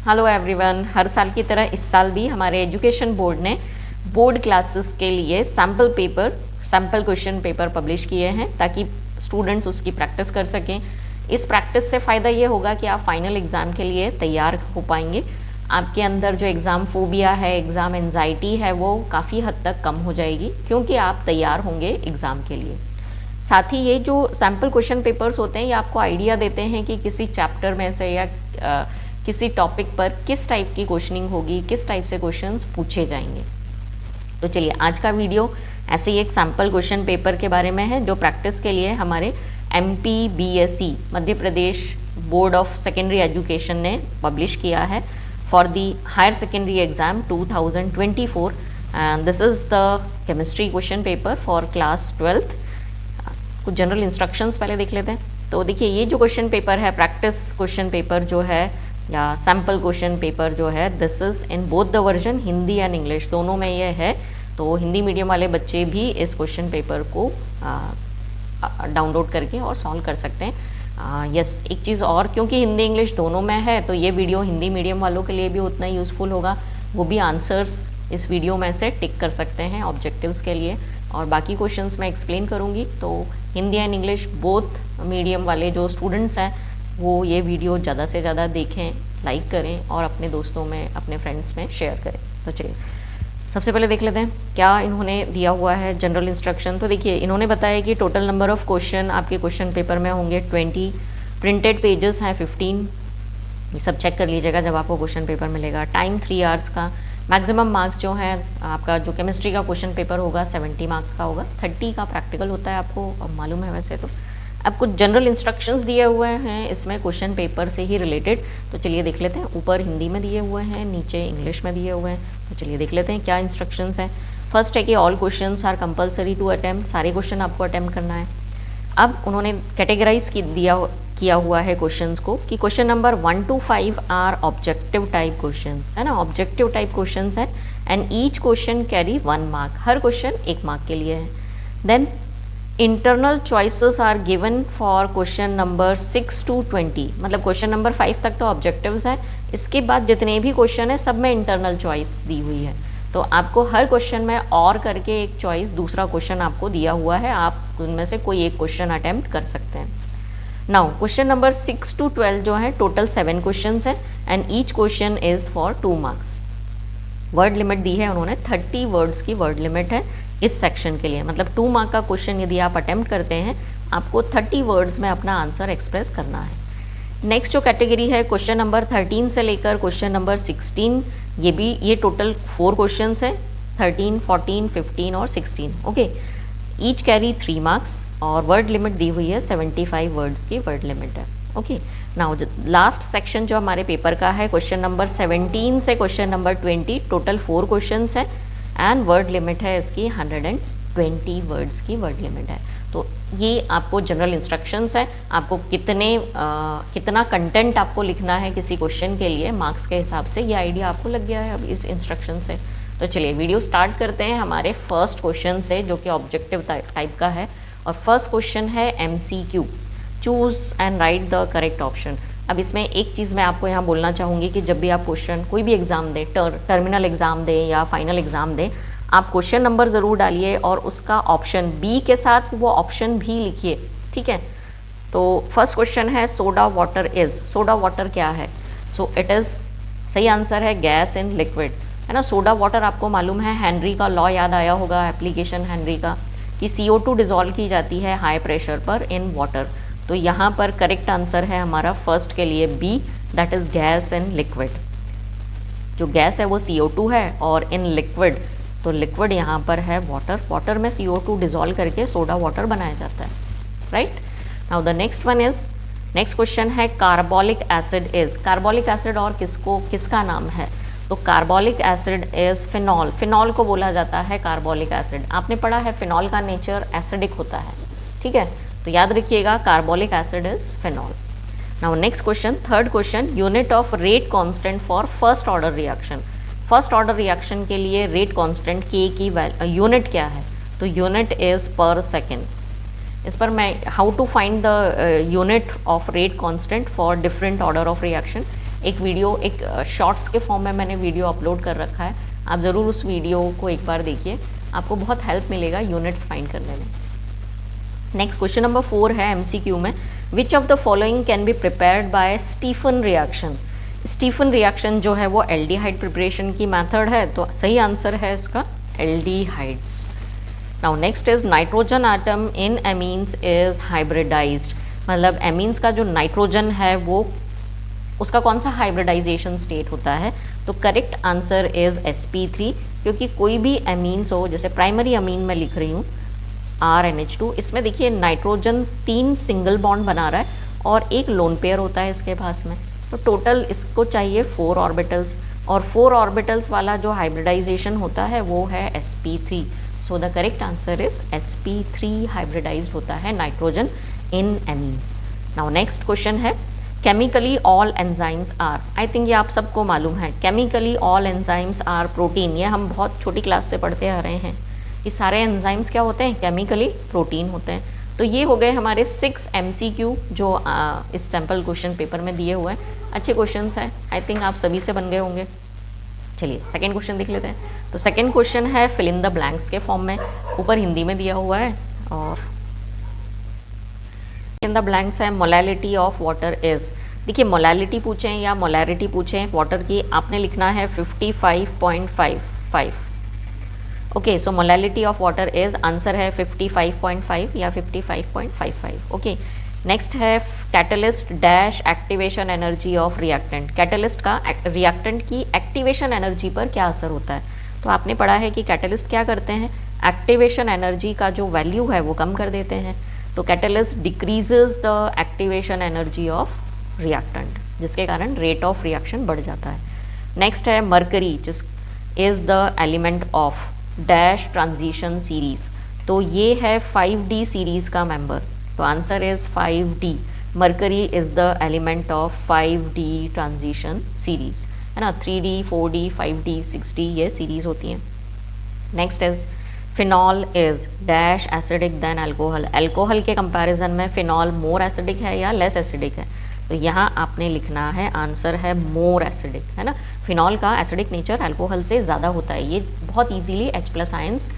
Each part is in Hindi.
Hello everyone. हर साल की तरह इस साल भी हमारे एजुकेशन बोर्ड ने बोर्ड क्लासेस के लिए सैम्पल क्वेश्चन पेपर पब्लिश किए हैं ताकि स्टूडेंट्स उसकी प्रैक्टिस कर सकें। इस प्रैक्टिस से फ़ायदा ये होगा कि आप फाइनल एग्ज़ाम के लिए तैयार हो पाएंगे। आपके अंदर जो एग्ज़ाम फोबिया है, एग्ज़ाम एंजाइटी है, वो काफ़ी हद तक कम हो जाएगी क्योंकि आप तैयार होंगे एग्ज़ाम के लिए। साथ ही ये जो सैम्पल क्वेश्चन पेपर्स होते हैं ये आपको आइडिया देते हैं कि किसी चैप्टर में से या किसी टॉपिक पर किस टाइप की क्वेश्चनिंग होगी, किस टाइप से क्वेश्चंस पूछे जाएंगे। तो चलिए आज का वीडियो ऐसे ही एक सैम्पल क्वेश्चन पेपर के बारे में है जो प्रैक्टिस के लिए हमारे MPBSE Madhya Pradesh board of secondary education ने पब्लिश किया है for the higher secondary exam 2024 and this is the chemistry question paper for class 12th। कुछ जनरल इंस्ट्रक्शंस पहले देख लेते हैं। तो देखिए ये जो क्वेश्चन पेपर है, प्रैक्टिस क्वेश्चन पेपर जो है या सैम्पल क्वेश्चन पेपर जो है, this is in both the version, Hindi and English दोनों में ये है। तो हिंदी मीडियम वाले बच्चे भी इस क्वेश्चन पेपर को डाउनलोड करके और सॉल्व कर सकते हैं। यस, एक चीज़ और, क्योंकि हिंदी इंग्लिश दोनों में है तो ये वीडियो हिंदी मीडियम वालों के लिए भी उतना ही यूज़फुल होगा। वो भी आंसर्स इस वीडियो में से टिक कर सकते हैं ऑब्जेक्टिव्स के लिए, और बाकी क्वेश्चंस मैं एक्सप्लेन करूँगी। तो Hindi and English both medium वाले जो स्टूडेंट्स हैं वो ये वीडियो ज़्यादा से ज़्यादा देखें, लाइक करें और अपने दोस्तों में, अपने फ्रेंड्स में शेयर करें। तो चलिए सबसे पहले देख लेते हैं क्या इन्होंने दिया हुआ है जनरल इंस्ट्रक्शन। तो देखिए इन्होंने बताया कि टोटल नंबर ऑफ़ क्वेश्चन आपके क्वेश्चन पेपर में होंगे 20, प्रिंटेड पेजेस हैं 15। ये सब चेक कर लीजिएगा जब आपको क्वेश्चन पेपर मिलेगा। टाइम 3 आवर्स का। मैक्सिमम मार्क्स जो है आपका जो केमिस्ट्री का क्वेश्चन पेपर होगा 70 मार्क्स का होगा, 30 का प्रैक्टिकल होता है, आपको अब मालूम है वैसे तो। अब कुछ जनरल इंस्ट्रक्शंस दिए हुए हैं इसमें क्वेश्चन पेपर से ही रिलेटेड, तो चलिए देख लेते हैं। ऊपर हिंदी में दिए हुए हैं, नीचे इंग्लिश में दिए हुए हैं, तो चलिए देख लेते हैं क्या इंस्ट्रक्शंस हैं। फर्स्ट है कि all questions are compulsory to attempt, सारे क्वेश्चन आपको अटेम्प्ट करना है। अब उन्होंने कैटेगराइज किया हुआ है क्वेश्चंस को कि question number 1 to 5 are objective type questions, है ना, ऑब्जेक्टिव टाइप क्वेश्चंस हैं and each question carry 1 mark, हर क्वेश्चन 1 मार्क के लिए है। Then internal choices are given for question number 6 to 20, मतलब क्वेश्चन नंबर 5 तक तो ऑब्जेक्टिव्स हैं, इसके बाद जितने भी क्वेश्चन है सब में इंटरनल चॉइस दी हुई है। तो आपको हर क्वेश्चन में और करके एक चॉइस, दूसरा क्वेश्चन आपको दिया हुआ है, आप उनमें से कोई एक क्वेश्चन अटेम्प्ट कर सकते हैं। नाउ क्वेश्चन नंबर 6 to 12 जो है टोटल 7 क्वेश्चन हैं and each question is for 2 marks. Word limit दी है उन्होंने, 30 वर्ड्स की वर्ड लिमिट है इस सेक्शन के लिए, मतलब 2 मार्क का क्वेश्चन यदि आप अटेम्प्ट करते हैं आपको 30 वर्ड्स में अपना आंसर एक्सप्रेस करना है। नेक्स्ट जो कैटेगरी है क्वेश्चन नंबर 13 से लेकर क्वेश्चन नंबर 16, ये टोटल 4 क्वेश्चन है, 13, 14, 15 और 16। ओके, ईच कैरी 3 मार्क्स और वर्ड लिमिट दी हुई है 75 वर्ड्स की वर्ड लिमिट है। ओके, नाउ लास्ट सेक्शन जो हमारे पेपर का है क्वेश्चन नंबर 17 से क्वेश्चन नंबर 20, टोटल 4 क्वेश्चन है एंड वर्ड लिमिट है इसकी 120 वर्ड्स की वर्ड लिमिट है। तो ये आपको जनरल इंस्ट्रक्शंस है, आपको कितना कंटेंट आपको लिखना है किसी क्वेश्चन के लिए मार्क्स के हिसाब से, ये आइडिया आपको लग गया है अब इस इंस्ट्रक्शन से। तो चलिए वीडियो स्टार्ट करते हैं हमारे फर्स्ट क्वेश्चन से जो कि ऑब्जेक्टिव टाइप का है, और फर्स्ट क्वेश्चन है MCQ, choose and right the correct option. अब इसमें एक चीज़ मैं आपको यहाँ बोलना चाहूँगी कि जब भी आप क्वेश्चन कोई भी एग्ज़ाम दें, टर्मिनल एग्ज़ाम दें या फाइनल एग्ज़ाम दें, आप क्वेश्चन नंबर ज़रूर डालिए और उसका ऑप्शन बी के साथ वो ऑप्शन भी लिखिए, ठीक है। तो फर्स्ट क्वेश्चन है soda water is, soda water क्या है? सो इट इज़, सही आंसर है गैस इन लिक्विड, है ना। सोडा वाटर आपको मालूम है, हेनरी का लॉ याद आया होगा, एप्लीकेशन हेनरी का, कि CO2 डिज़ोल्व की जाती है हाई प्रेशर पर इन वाटर। तो यहाँ पर करेक्ट आंसर है हमारा फर्स्ट के लिए B, that is gas in liquid. जो गैस है वो CO2 है और इन लिक्विड, तो लिक्विड यहाँ पर है वाटर, वाटर में CO2 डिज़ोल्व करके सोडा वाटर बनाया जाता है, right. Now the next one is, next question है carbolic acid is, carbolic acid और किसका नाम है? तो carbolic acid is phenol, phenol को बोला जाता है कार्बोलिक एसिड। आपने पढ़ा है फिनॉल का नेचर एसिडिक होता है, ठीक है, तो याद रखिएगा carbolic acid is phenol. Now next question, third question, unit of rate constant for first order reaction. First order reaction के लिए रेट कांस्टेंट K की यूनिट क्या है? तो यूनिट इज़ पर सेकेंड। इस पर मैं how to find the unit of rate constant for different order of reaction, एक वीडियो, एक शॉर्ट्स के फॉर्म में मैंने वीडियो अपलोड कर रखा है, आप ज़रूर उस वीडियो को एक बार देखिए, आपको बहुत हेल्प मिलेगा यूनिट्स फाइंड करने में। नेक्स्ट क्वेश्चन नंबर 4 है MCQ में, which of the following can be prepared by Stephen reaction. Stephen reaction जो है वो एल्डिहाइड प्रिपरेशन की मेथड है, तो सही आंसर है इसका aldehydes. Now next is nitrogen atom in amines is hybridised, मतलब एमीन्स का जो नाइट्रोजन है वो उसका कौन सा हाइब्रिडाइजेशन स्टेट होता है, तो करेक्ट आंसर इज sp3, क्योंकि कोई भी एमीन्स हो, जैसे प्राइमरी अमीन मैं लिख रही हूँ RNH2, इसमें देखिए नाइट्रोजन 3 सिंगल बॉन्ड बना रहा है और एक लोन पेयर होता है इसके पास में, तो टोटल इसको चाहिए 4 ऑर्बिटल्स, और 4 ऑर्बिटल्स वाला जो हाइब्रिडाइजेशन होता है वो है sp3। So the correct answer is sp3 hybridized होता है nitrogen in amines. Now next question है, chemically all enzymes are, I think ये आप सबको मालूम है, chemically all enzymes are protein, ये हम बहुत छोटी क्लास से पढ़ते आ रहे हैं कि सारे एंजाइम्स क्या होते हैं, केमिकली प्रोटीन होते हैं। तो ये हो गए हमारे 6 MCQ जो इस सैम्पल क्वेश्चन पेपर में दिए हुए हैं। अच्छे क्वेश्चंस हैं, आई थिंक आप सभी से बन गए होंगे। चलिए सेकेंड क्वेश्चन देख लेते हैं। तो सेकेंड क्वेश्चन है फिल इन द ब्लैंक्स के फॉर्म में, ऊपर हिंदी में दिया हुआ है, और इन द ब्लैंक्स है मोलैलिटी ऑफ वाटर इज। देखिए मोलैलिटी पूछें या मोलैरिटी पूछें वाटर की, आपने लिखना है 55.55। Okay, so molality of water is, answer है 55.5 या 55.55। ओके, नेक्स्ट है catalyst dash activation energy of reactant. Catalyst का रिएक्टेंट की एक्टिवेशन एनर्जी पर क्या असर होता है, तो आपने पढ़ा है कि कैटलिस्ट क्या करते हैं, एक्टिवेशन एनर्जी का जो वैल्यू है वो कम कर देते हैं। तो catalyst decreases the activation energy of reactant, जिसके कारण रेट ऑफ रिएक्शन बढ़ जाता है। नेक्स्ट है मरकरी, जिस is the element of dash transition series, तो ये है 5D सीरीज का मेंबर, तो answer is 5D। Mercury is the element of 5D transition series, है ना, 3D 4D 5D 6D ये सीरीज होती हैं। Next is phenol is dash acidic then alcohol. Alcohol के कंपैरिजन में फिनॉल मोर एसिडिक है या लेस एसिडिक है, तो यहाँ आपने लिखना है आंसर है मोर एसिडिक, है ना। फिनॉल का एसिडिक नेचर अल्कोहल से ज़्यादा होता है, ये बहुत इजीली H+ आयंस,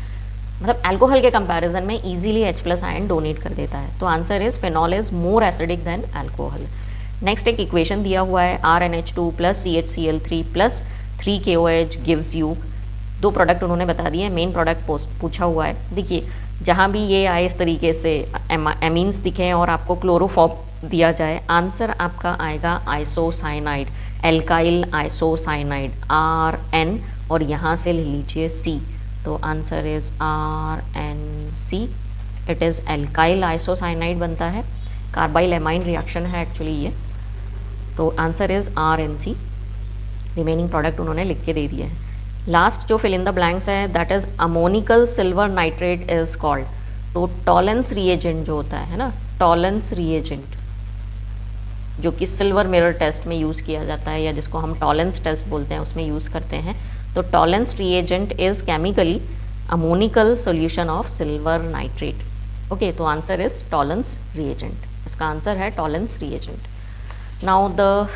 मतलब अल्कोहल के कंपैरिजन में इजीली H+ आयन डोनेट कर देता है, तो answer is phenol is more acidic then alcohol. Next एक इक्वेशन दिया हुआ है RNH2 + CHCl3 + 3KOH gives you, 2 product उन्होंने बता दिए, मेन प्रोडक्ट पूछा हुआ है। देखिए जहाँ भी ये आए इस तरीके से एमीन्स दिखें और आपको क्लोरोफॉर्म दिया जाए, आंसर आपका आएगा आइसोसाइनाइड, एल्काइल आइसोसाइनाइड RN, और यहाँ से ले लीजिए C, तो answer is RNC, it is alkyl isocyanide बनता है, कार्बाइल एमाइन रिएक्शन है एक्चुअली ये, तो answer is RNC। Remaining product उन्होंने लिख के दे दिए हैं। लास्ट जो फिल इन द ब्लैंक्स है that is ammoniacal silver nitrate is called, तो टॉलेंस रिएजेंट जो होता है ना, टॉलेंस रिएजेंट जो कि सिल्वर मिरर टेस्ट में यूज़ किया जाता है, या जिसको हम टॉलेंस टेस्ट बोलते हैं उसमें यूज़ करते हैं, तो Tollens reagent is chemically ammoniacal solution of silver nitrate. Okay, तो आंसर इज टॉलेंस रिएजेंट, इसका आंसर है Tollens reagent. Now the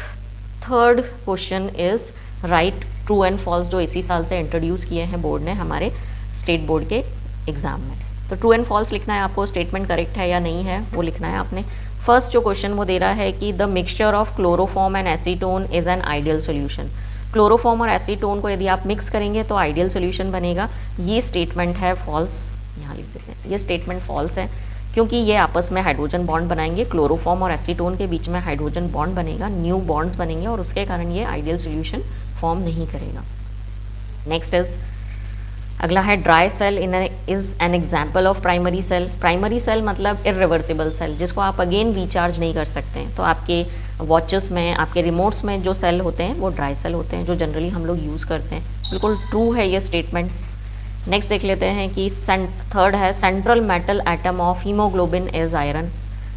third question is right true and false, जो इसी साल से इंट्रोड्यूस किए हैं बोर्ड ने हमारे स्टेट बोर्ड के एग्जाम में। तो ट्रू एंड फॉल्स लिखना है आपको, स्टेटमेंट करेक्ट है या नहीं है वो लिखना है आपने। फर्स्ट जो क्वेश्चन वो दे रहा है कि the mixture of chloroform and acetone is an ideal solution. Chloroform और एसीटोन को यदि आप मिक्स करेंगे तो आइडियल सोल्यूशन बनेगा, ये स्टेटमेंट है फॉल्स, यहाँ लिख देते हैं, ये स्टेटमेंट फॉल्स है, क्योंकि ये आपस में हाइड्रोजन बॉन्ड बनाएंगे, क्लोरोफॉर्म और एसीटोन के बीच में हाइड्रोजन बॉन्ड बनेगा, न्यू बॉन्ड्स बनेंगे, और उसके कारण ये आइडियल सोल्यूशन फॉर्म नहीं करेगा। नेक्स्ट इज अगला है dry cell is an example of primary cell. Primary cell मतलब इरिवर्सिबल सेल, जिसको आप अगेन रिचार्ज नहीं कर सकते हैं, तो आपके वॉचेस में, आपके रिमोट्स में जो सेल होते हैं वो ड्राई सेल होते हैं, जो जनरली हम लोग यूज़ करते हैं। बिल्कुल ट्रू है ये स्टेटमेंट। नेक्स्ट देख लेते हैं कि थर्ड है central metal atom of haemoglobin is iron.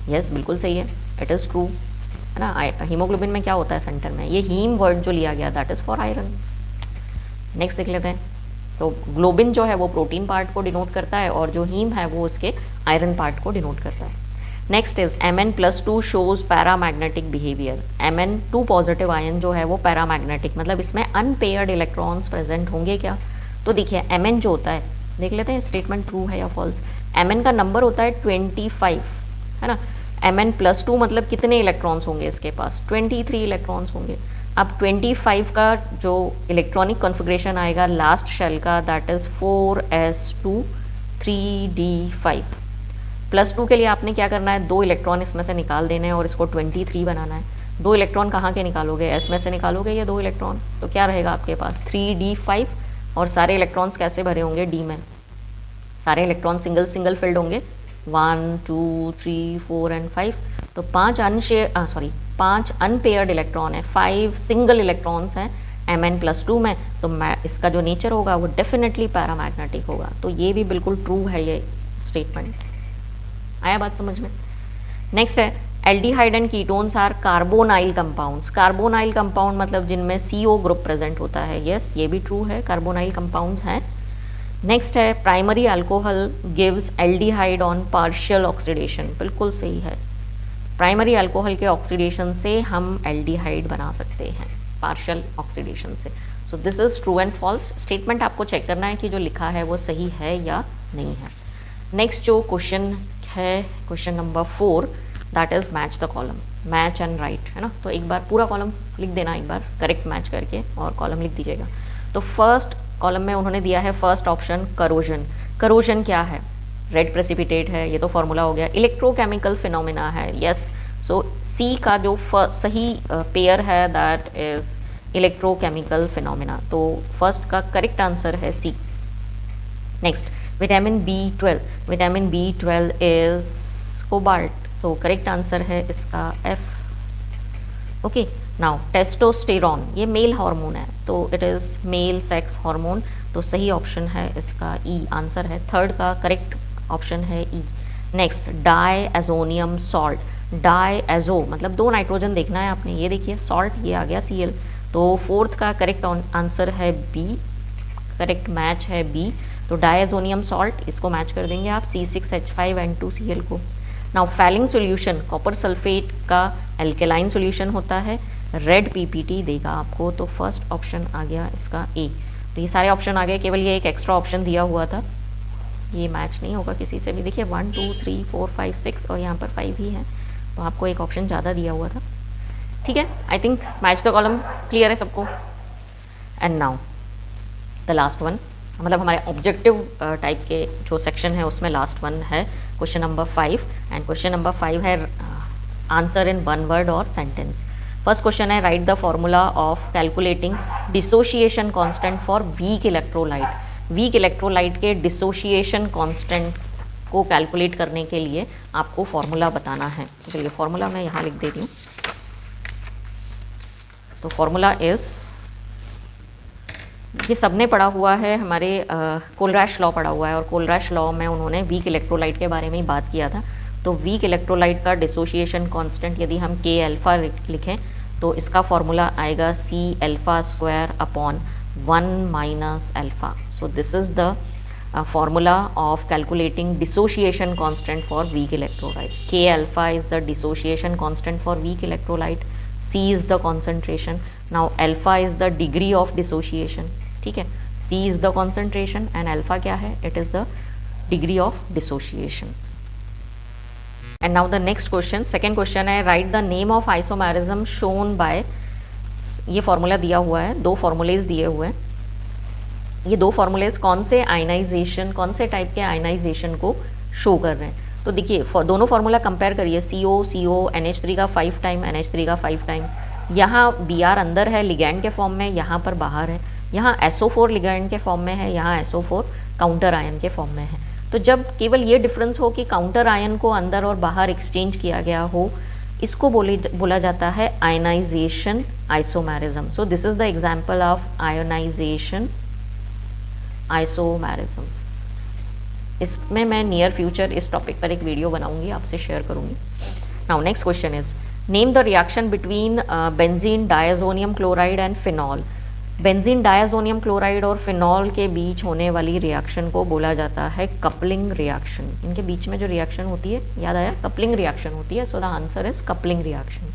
Yes, बिल्कुल सही है, इट इज़ ट्रू, है ना। हीमोग्लोबिन में क्या होता है सेंटर में, ये हीम वर्ड जो लिया गया that is for iron. Next देख लेते हैं, तो ग्लोबिन जो है वो प्रोटीन पार्ट को डिनोट करता है, और जो हीम है वो उसके आयरन पार्ट को डिनोट करता है। Next is Mn+2 shows paramagnetic behaviour. Mn2 positive ion जो है वो पैरामैग्नेटिक, मतलब इसमें अनपेयर्ड इलेक्ट्रॉन्स प्रेजेंट होंगे क्या? तो देखिए Mn जो होता है, देख लेते हैं स्टेटमेंट ट्रू है या फॉल्स। Mn का नंबर होता है 25, है ना। Mn+2 मतलब कितने इलेक्ट्रॉन्स होंगे इसके पास? 23 इलेक्ट्रॉन्स होंगे। अब 25 का जो इलेक्ट्रॉनिक कॉन्फ़िगरेशन आएगा लास्ट शेल का, दैट इज़ 4s2 3d5। +2 के लिए आपने क्या करना है, 2 इलेक्ट्रॉन इसमें से निकाल देने हैं और इसको 23 बनाना है। 2 इलेक्ट्रॉन कहाँ के निकालोगे? s में से निकालोगे ये 2 इलेक्ट्रॉन, तो क्या रहेगा आपके पास 3d5। और सारे इलेक्ट्रॉन्स कैसे भरे होंगे d में? सारे इलेक्ट्रॉन सिंगल सिंगल फिल्ड होंगे, 1 2 3 4 एंड 5। तो 5 अनपेयर्ड इलेक्ट्रॉन है, 5 सिंगल इलेक्ट्रॉन्स हैं Mn+2 में। तो इसका जो नेचर होगा वो डेफिनेटली पैरामैग्नेटिक होगा। तो ये भी बिल्कुल ट्रू है ये स्टेटमेंट। आया बात समझ में? नेक्स्ट है aldehyde and ketones are carbonyl compounds. Carbonyl compound मतलब जिनमें CO ग्रुप प्रेजेंट होता है। यस, ये भी ट्रू है, कार्बोनाइल कंपाउंड्स हैं। नेक्स्ट है primary alcohol gives aldehyde on partial oxidation. बिल्कुल सही है, प्राइमरी अल्कोहल के ऑक्सीडेशन से हम एल्डिहाइड बना सकते हैं, पार्शियल ऑक्सीडेशन से। So this is true and false. Statement आपको चेक करना है कि जो लिखा है वो सही है या नहीं है। नेक्स्ट जो क्वेश्चन है, question number 4, that is match the column, match and right, है ना। तो एक बार पूरा कॉलम लिख देना, एक बार करेक्ट मैच करके और कॉलम लिख दीजिएगा। तो फर्स्ट कॉलम में उन्होंने दिया है फर्स्ट ऑप्शन करोजन। करोजन क्या है? रेड प्रेसिपिटेट है, ये तो फॉर्मूला हो गया। इलेक्ट्रोकेमिकल फिनोमिना है, यस। सो सी का जो सही पेयर है दैट इज इलेक्ट्रोकेमिकल फिनोमिना। तो फर्स्ट का करेक्ट आंसर है C. Next vitamin B12, vitamin B12 is cobalt, तो करेक्ट आंसर है इसका F। ओके, नाउ टेस्टोस्टेरॉन, ये मेल हार्मोन है, तो it is male sex hormone, तो सही ऑप्शन है इसका E आंसर है। थर्ड का करेक्ट ऑप्शन है E। नेक्स्ट डायएजोनियम सॉल्ट, डायएजो मतलब 2 नाइट्रोजन देखना है आपने, ये देखिए सॉल्ट, ये आ गया Cl, तो फोर्थ का करेक्ट आंसर है B, करेक्ट मैच है B। तो डायएजोनियम सॉल्ट, इसको मैच कर देंगे आप C6H5N2Cl को। Now falling solution, copper sulphate का एल्केलाइन सॉल्यूशन होता है, रेड PPT देगा आपको, तो फर्स्ट ऑप्शन आ गया इसका A। तो ये सारे ऑप्शन आ गए, केवल ये एक एक्स्ट्रा ऑप्शन दिया हुआ था, ये मैच नहीं होगा किसी से भी। देखिए 1 2 3 4 5 6 और यहाँ पर 5 ही है, तो आपको एक ऑप्शन ज़्यादा दिया हुआ था। ठीक है, I think match the column clear है सबको। And now the last one, मतलब हमारे ऑब्जेक्टिव टाइप के जो सेक्शन है उसमें लास्ट वन है question number 5। And question number 5 है आंसर इन 1 वर्ड और सेंटेंस। फर्स्ट क्वेश्चन है right the formula of calculating dissociation constant for weak electrolyte. Weak electrolyte के डिसोशिएशन कांस्टेंट को कैलकुलेट करने के लिए आपको फॉर्मूला बताना है। चलिए फॉर्मूला मैं यहाँ लिख दे रही हूँ। तो फॉर्मूला इज़, ये सबने पढ़ा हुआ है, हमारे कोलरैश लॉ पढ़ा हुआ है, और कोलरैश लॉ में उन्होंने वीक इलेक्ट्रोलाइट के बारे में ही बात किया था। तो वीक इलेक्ट्रोलाइट का डिसोशिएशन कांस्टेंट यदि हम K अल्फ़ा लिखें तो इसका फॉर्मूला आएगा C∝² 1 - alpha. So this is the formula of calculating dissociation constant for weak electrolyte. K alpha is the dissociation constant for weak electrolyte, C is the concentration, now alpha is the degree of dissociation. ठीक है, C is the concentration and alpha क्या है? It is the degree of dissociation. And now the next question, second question है write the name of isomerism shown by, ये फॉर्मूला दिया हुआ है, 2 फॉर्मूलेज दिए हुए हैं। ये 2 फॉर्मूलेज कौन से आयनाइजेशन, कौन से टाइप के आयनाइजेशन को शो कर रहे हैं? तो देखिए दोनों फार्मूला कंपेयर करिए, CO NH3 का 5 टाइम, NH3 का 5 टाइम। यहाँ Br अंदर है लिगैंड के फॉर्म में, यहाँ पर बाहर है। यहाँ SO4 लिगैंड के फॉर्म में है, यहाँ SO4 काउंटर आयन के फॉर्म में है। तो जब केवल ये डिफरेंस हो कि काउंटर आयन को अंदर और बाहर एक्सचेंज किया गया हो, इसको बोला जाता है ionisation isomerism. So this is the example of ionisation isomerism. इसमें मैं नियर फ्यूचर इस टॉपिक पर एक वीडियो बनाऊंगी, आपसे शेयर करूंगी। Now next question is name the reaction between benzene diazonium chloride and phenol. Benzene diazonium chloride और फिनॉल के बीच होने वाली रिएक्शन को बोला जाता है कपलिंग रिएक्शन। इनके बीच में जो रिएक्शन होती है, याद आया, कपलिंग रिएक्शन होती है। So the answer is coupling reaction.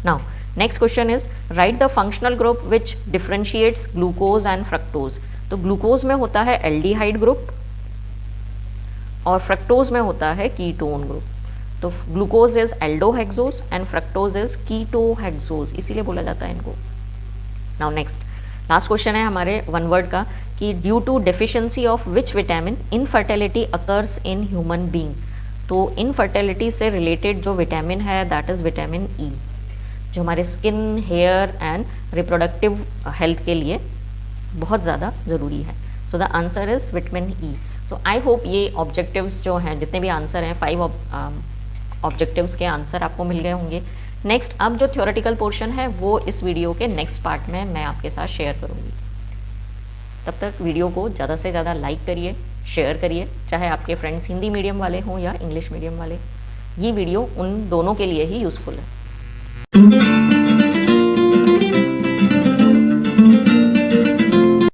Now next question is right the functional group which differentiates glucose and fructose. तो ग्लूकोज में होता है एल्डिहाइड ग्रुप और फ्रक्टोज में होता है कीटोन ग्रुप। तो glucose is aldohexose and fructose is ketohexose, इसीलिए बोला जाता है इनको। नाउ नेक्स्ट लास्ट क्वेश्चन है हमारे वन वर्ड का कि due to deficiency of which vitamin infertility occurs in human being. तो इनफर्टिलिटी से रिलेटेड जो विटामिन है दैट इज विटामिन ई, जो हमारे skin, hair and reproductive health के लिए बहुत ज़्यादा ज़रूरी है। So the answer is vitamin E. So I hope ये ऑब्जेक्टिव्स जो हैं, जितने भी आंसर हैं 5 ऑब्जेक्टिव्स के आंसर आपको मिल गए होंगे। नेक्स्ट अब जो थ्योरेटिकल पोर्शन है वो इस वीडियो के नेक्स्ट पार्ट में मैं आपके साथ शेयर करूँगी। तब तक वीडियो को ज़्यादा से ज़्यादा लाइक करिए, शेयर करिए, चाहे आपके फ्रेंड्स हिंदी मीडियम वाले हों या इंग्लिश मीडियम वाले। ये वीडियो उन दोनों के लिए ही यूज़फुल है।